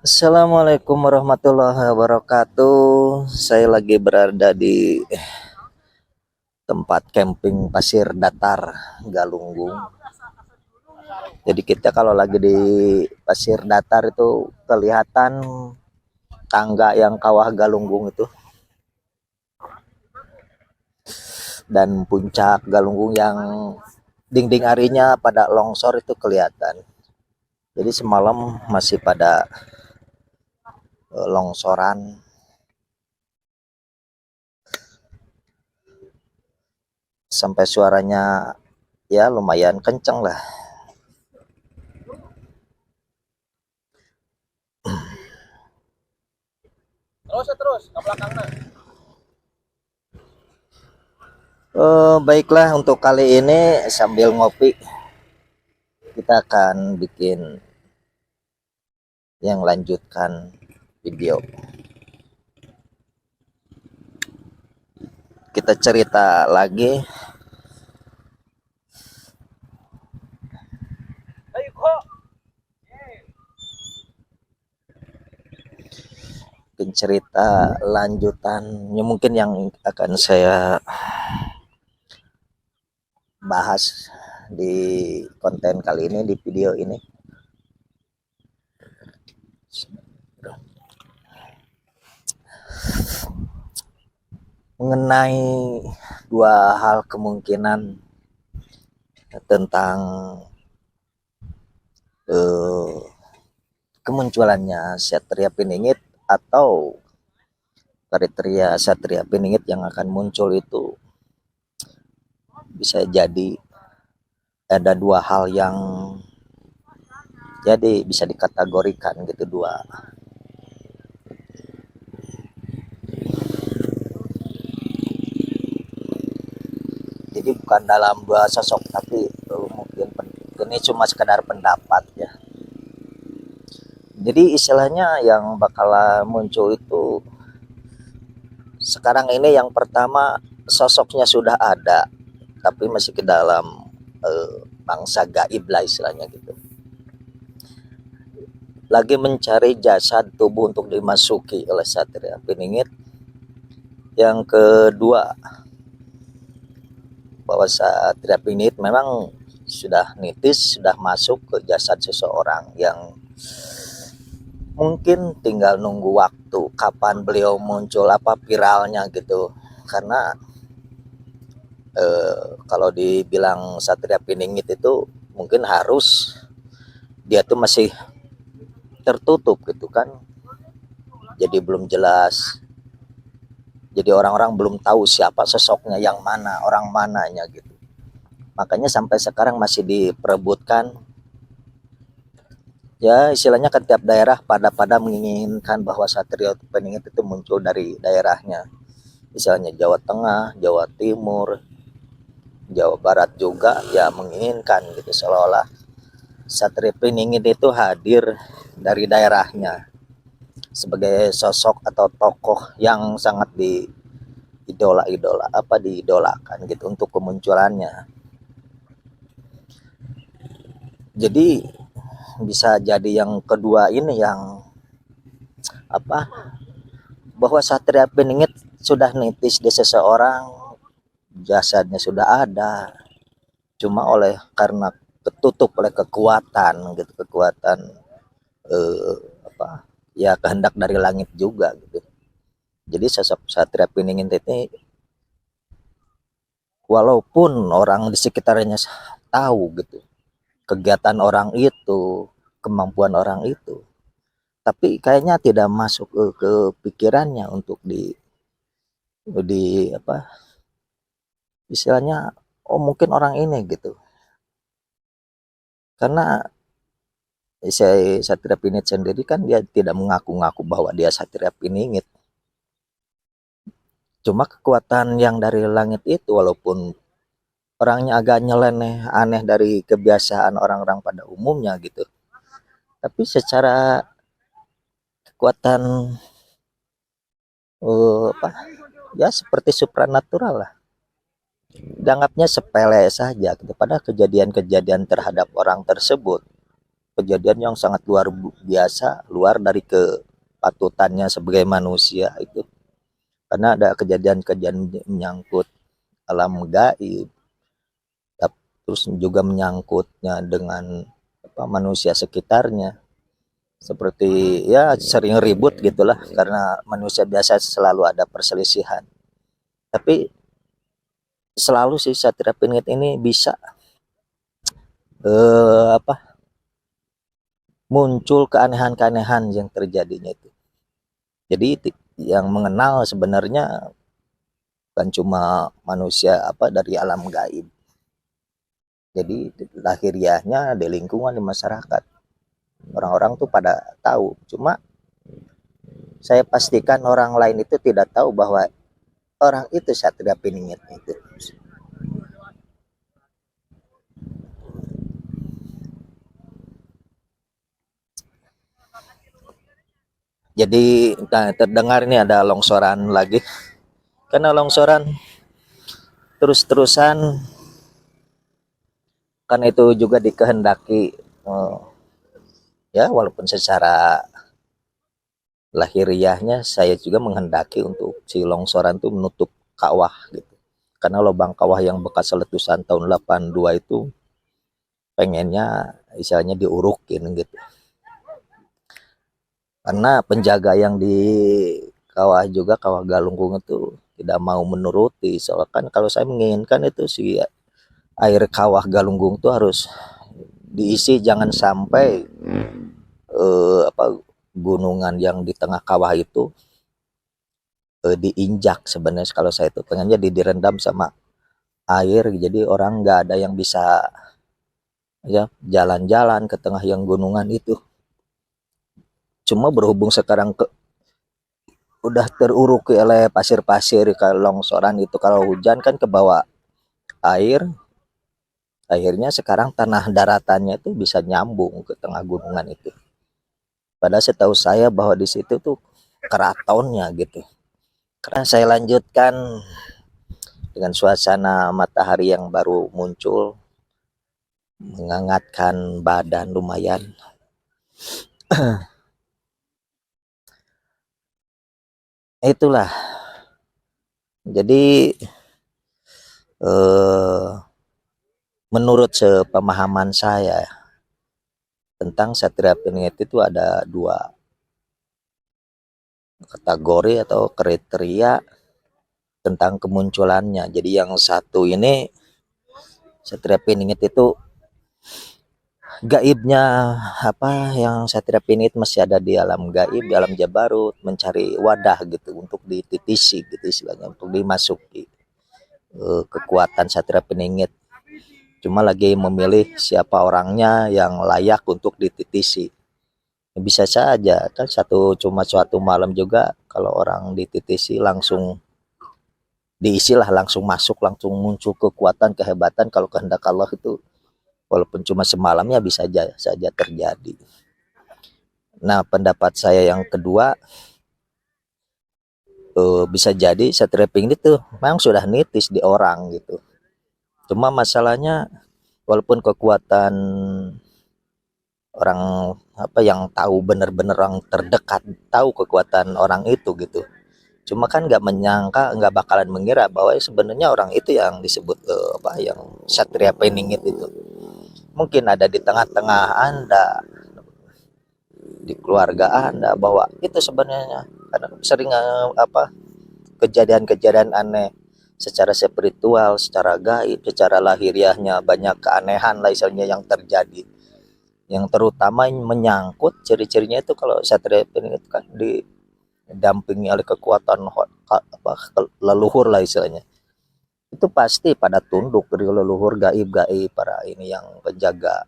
Assalamualaikum warahmatullahi wabarakatuh. Saya lagi berada di tempat camping pasir datar Galunggung. Jadi kita kalau lagi di pasir datar itu kelihatan tangga yang kawah Galunggung itu dan puncak Galunggung yang dinding arinya pada longsor itu kelihatan. Jadi semalam masih pada longsoran. Sampai suaranya ya lumayan kenceng lah. Terus ke belakangnya. Baiklah, untuk kali ini sambil ngopi kita akan bikin yang lanjutkan video. Kita cerita lagi. Mungkin cerita lanjutannya mungkin yang akan saya bahas di konten kali ini, di video ini. Mengenai dua hal kemungkinan tentang kemunculannya Satria Piningit atau kriteria Satria Piningit yang akan muncul itu bisa jadi ada dua hal yang jadi bisa dikategorikan gitu, dua. Jadi bukan dalam dua sosok, tapi mungkin ini cuma sekedar pendapat ya. Jadi istilahnya yang bakal muncul itu sekarang ini, yang pertama sosoknya sudah ada tapi masih ke dalam bangsa gaib lah istilahnya gitu. Lagi mencari jasad tubuh untuk dimasuki oleh Satria Piningit. Yang kedua, bahwa Satria Piningit memang sudah nitis, sudah masuk ke jasad seseorang yang mungkin tinggal nunggu waktu kapan beliau muncul, apa viralnya gitu. Karena kalau dibilang Satria Piningit itu mungkin harus dia tuh masih tertutup gitu kan, jadi belum jelas, jadi orang-orang belum tahu siapa sosoknya, yang mana, orang mananya gitu. Makanya sampai sekarang masih diperebutkan. Ya istilahnya kan tiap daerah pada menginginkan bahwa Satria Piningit itu muncul dari daerahnya. Misalnya Jawa Tengah, Jawa Timur, Jawa Barat juga ya menginginkan gitu, seolah-olah Satria Piningit itu hadir dari daerahnya sebagai sosok atau tokoh yang sangat diidolakan gitu untuk kemunculannya. Jadi bisa jadi yang kedua ini, yang bahwa Satria Piningit sudah nitis di seseorang, jasadnya sudah ada, cuma karena ketutup oleh kekuatan gitu, kekuatan eh, ya kehendak dari langit juga gitu. Jadi sosok Satria Piningit ini walaupun orang di sekitarnya tahu gitu kegiatan orang itu, kemampuan orang itu, tapi kayaknya tidak masuk ke pikirannya untuk di istilahnya, oh mungkin orang ini gitu. Karena Satria Piningit sendiri kan dia tidak mengaku-ngaku bahwa dia Satria Piningit. Cuma kekuatan yang dari langit itu, walaupun orangnya agak nyeleneh, aneh dari kebiasaan orang-orang pada umumnya gitu, tapi secara kekuatan ya seperti supranatural lah. dianggapnya sepele saja gitu. Pada kejadian-kejadian terhadap orang tersebut, kejadian yang sangat luar biasa, luar dari kepatutannya sebagai manusia itu. Karena ada kejadian-kejadian menyangkut alam gaib, terus juga menyangkutnya dengan manusia sekitarnya. Seperti ya sering ribut gitulah karena manusia biasa selalu ada perselisihan. Tapi selalu sih Satria Pinit ini bisa apa muncul keanehan-keanehan yang terjadinya itu. Jadi yang mengenal sebenarnya bukan cuma manusia dari alam gaib. Jadi lahiriahnya di lingkungan di masyarakat. Orang-orang tuh pada tahu. Cuma saya pastikan orang lain itu tidak tahu bahwa orang itu Satria Piningit itu. Jadi terdengar ini ada longsoran lagi. Karena longsoran terus-terusan kan itu juga dikehendaki ya walaupun secara lahiriahnya saya juga menghendaki untuk si longsoran itu menutup kawah gitu. Karena lubang kawah yang bekas letusan tahun 82 itu pengennya istilahnya diurukin gitu. Karena penjaga yang di kawah juga kawah Galunggung itu tidak mau menuruti. Soalnya kan kalau saya menginginkan itu si air kawah Galunggung itu harus diisi, jangan sampai gunungan yang di tengah kawah itu diinjak. Sebenarnya kalau saya itu pengennya direndam sama air, jadi orang nggak ada yang bisa ya jalan-jalan ke tengah yang gunungan itu. Cuma berhubung sekarang udah teruruki oleh pasir-pasir kalau longsoran itu, kalau hujan kan ke bawah air, akhirnya sekarang tanah daratannya itu bisa nyambung ke tengah gunungan itu. Padahal setahu saya bahwa di situ tuh keratonnya gitu. Karena saya lanjutkan dengan suasana matahari yang baru muncul, menghangatkan badan lumayan. Itulah. Jadi menurut sepemahaman saya tentang Satria Piningit itu ada dua kategori atau kriteria tentang kemunculannya. Jadi yang satu ini Satria Piningit itu gaibnya yang Satria Piningit masih ada di alam gaib, di alam Jabarut, mencari wadah gitu untuk dititisi gitu istilahnya, untuk dimasuki kekuatan Satria Piningit. Cuma lagi memilih siapa orangnya yang layak untuk dititisi. Bisa saja kan suatu malam juga kalau orang dititisi langsung diisilah, langsung masuk, langsung muncul kekuatan, kehebatan kalau kehendak Allah itu walaupun cuma semalamnya bisa saja terjadi. Nah, pendapat saya yang kedua, bisa jadi Satria Piningit itu memang sudah nitis di orang gitu. Cuma masalahnya walaupun kekuatan orang yang tahu benar-benar orang terdekat tahu kekuatan orang itu gitu. Cuma kan nggak menyangka, nggak bakalan mengira bahwa sebenarnya orang itu yang disebut yang Satria Piningit itu mungkin ada di tengah-tengah Anda, di keluarga Anda, bahwa itu sebenarnya karena sering kejadian-kejadian aneh secara spiritual, secara gaib, secara lahiriahnya banyak keanehan lah misalnya yang terjadi. Yang terutama menyangkut ciri-cirinya itu kalau Satria Piningit kan didampingi oleh kekuatan leluhur lah istilahnya. Itu pasti pada tunduk dari leluhur gaib-gaib, para ini yang penjaga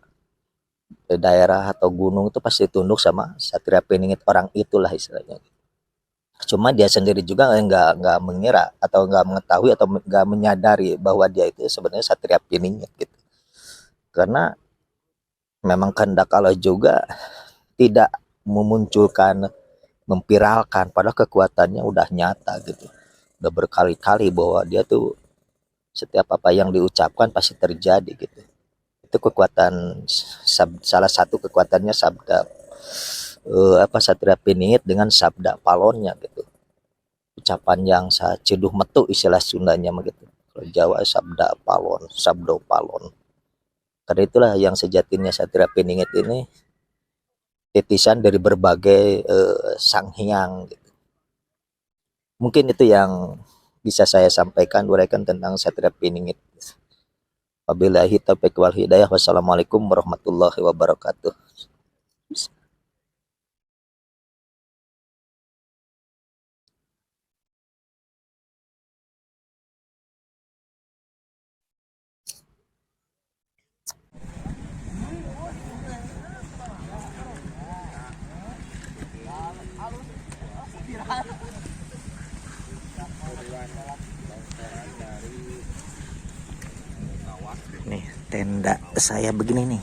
daerah atau gunung itu pasti tunduk sama Satria Piningit orang itulah istilahnya. Cuma dia sendiri juga nggak mengira atau nggak mengetahui atau nggak menyadari bahwa dia itu sebenarnya Satria Piningit gitu. Karena memang kehendak Allah juga tidak memunculkan, memviralkan, padahal kekuatannya udah nyata gitu. Udah berkali-kali bahwa dia tuh Setiap apa yang diucapkan pasti terjadi gitu. Itu kekuatan, salah satu kekuatannya sabda, Satria Piningit dengan sabda palonnya gitu. Ucapan yang ceduh metu istilah Sundanya begitu. Kalau Jawa sabda palon, sabdo palon. Karena itulah yang sejatinya Satria Piningit ini titisan dari berbagai sang hyang gitu. Mungkin itu yang bisa saya sampaikan uraikan tentang Satria Piningit. Wabillahi taufiq wal hidayah. Wassalamualaikum warahmatullahi wabarakatuh. Nih tenda saya begini nih.